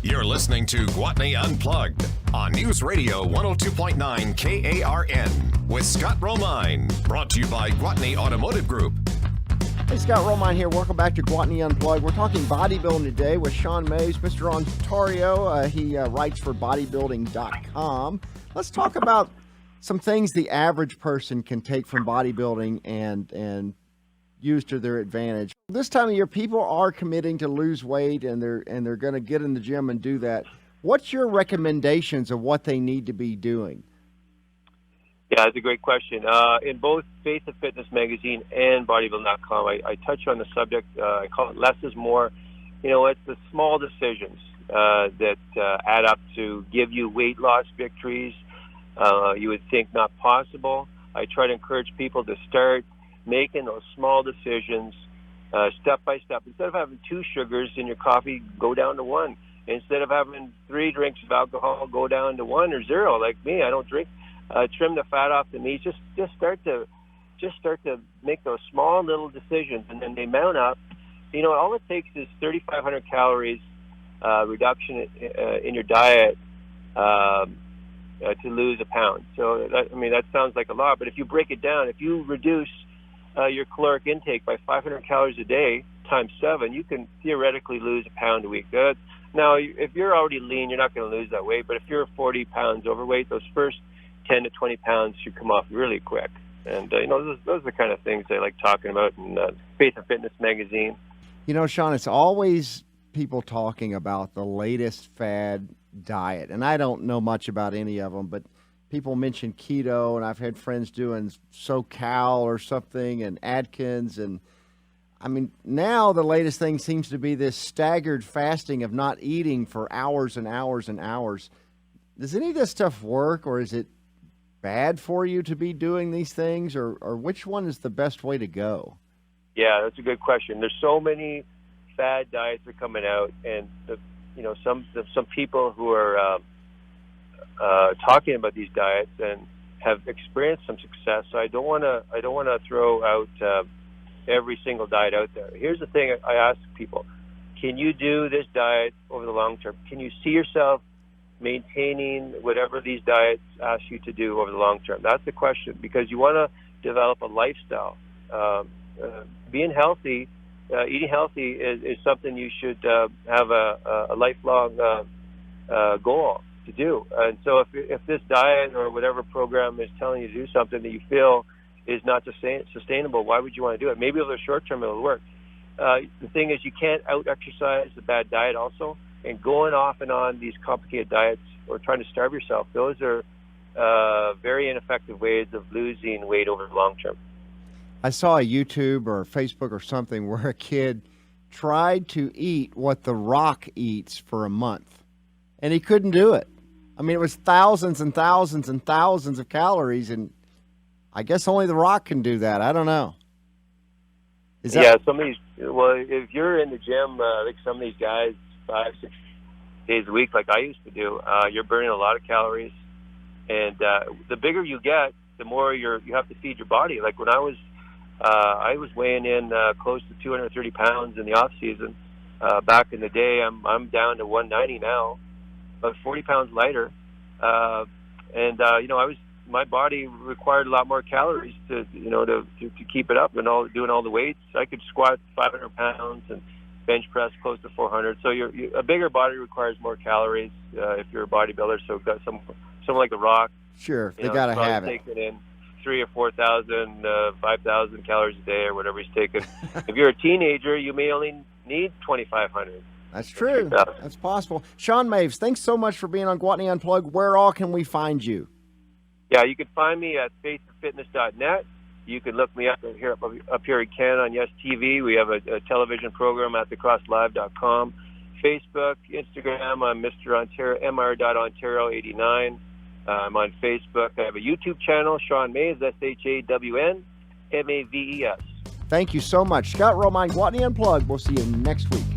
You're listening to Gwatney Unplugged on Newsradio 102.9 KARN with Scott Romine. Brought to you by Gwatney Automotive Group. Hey, Scott Romine here. Welcome back to Gwatney Unplugged. We're talking bodybuilding today with Shawn Maves, Mr. Ontario. He writes for bodybuilding.com. Let's talk about some things the average person can take from bodybuilding and use to their advantage. This time of year, people are committing to lose weight, and they're going to get in the gym and do that. What's your recommendations of what they need to be doing? Yeah, that's a great question. In both Faith and Fitness magazine and bodybuilding.com, I touch on the subject. I call it less is more. You know, it's the small decisions that add up to give you weight loss victories you would think not possible. I try to encourage people to start making those small decisions step by step. Instead of having 2 sugars in your coffee, go down to 1. Instead of having 3 drinks of alcohol, go down to 1 or 0. Like me, I don't drink. Trim the fat off the meat. Just start to make those small little decisions, and then they mount up. You know, all it takes is 3,500 calories reduction in your diet to lose a pound. So that sounds like a lot, but if you break it down, if you reduce your caloric intake by 500 calories a day times 7, you can theoretically lose a pound a week. Now, if you're already lean, you're not going to lose that weight, but if you're 40 pounds overweight, those first 10 to 20 pounds should come off really quick. And, those are the kind of things I like talking about in Faith and Fitness magazine. You know, Shawn, it's always people talking about the latest fad diet. And I don't know much about any of them, but people mention keto, and I've had friends doing SoCal or something, and Atkins. And, I mean, now the latest thing seems to be this staggered fasting of not eating for hours and hours and hours. Does any of this stuff work, or is it bad for you to be doing these things, or which one is the best way to go? Yeah, that's a good question. There's so many fad diets are coming out, and some people who are talking about these diets and have experienced some success. So I don't want to throw out every single diet out there. Here's the thing I ask people: can you do this diet over the long term? Can you see yourself maintaining whatever these diets ask you to do over the long term? That's the question, because you want to develop a lifestyle. Being healthy, eating healthy is something you should have a lifelong goal to do. And so if this diet or whatever program is telling you to do something that you feel is not sustainable, why would you want to do it? Maybe over the short term it'll work. The thing is, you can't out-exercise the bad diet also. And going off and on these complicated diets or trying to starve yourself, those are very ineffective ways of losing weight over the long term. I saw a YouTube or Facebook or something where a kid tried to eat what The Rock eats for a month, and he couldn't do it. I mean, it was thousands and thousands and thousands of calories, and I guess only The Rock can do that. I don't know. Some of these, if you're in the gym, like some of these guys, 5-6 days a week, like I used to do, you're burning a lot of calories, and the bigger you get, the more you have to feed your body. Like when I was weighing in close to 230 pounds in the off season. Back in the day, I'm down to 190 now, about 40 pounds lighter, my body required a lot more calories to keep it up and doing all the weights. I could squat 500 pounds and bench press close to 400. So a bigger body requires more calories if you're a bodybuilder. So got someone like The Rock. Sure, they got to have it. Taking in 3,000 or 4,000, 5,000 calories a day or whatever he's taking. If you're a teenager, you may only need 2,500. That's true. That's possible. Shawn Maves, thanks so much for being on Gwatney Unplugged. Where all can we find you? Yeah, you can find me at faithandfitness.net. You can look me up here in Canada on Yes TV. We have a television program at thecrosslive.com. Facebook, Instagram, I'm Mr. Ontario, mr.ontario89. I'm on Facebook. I have a YouTube channel, Shawn Maves, ShawnMaves. Thank you so much. Scott Romine, Gwatney Unplugged. We'll see you next week.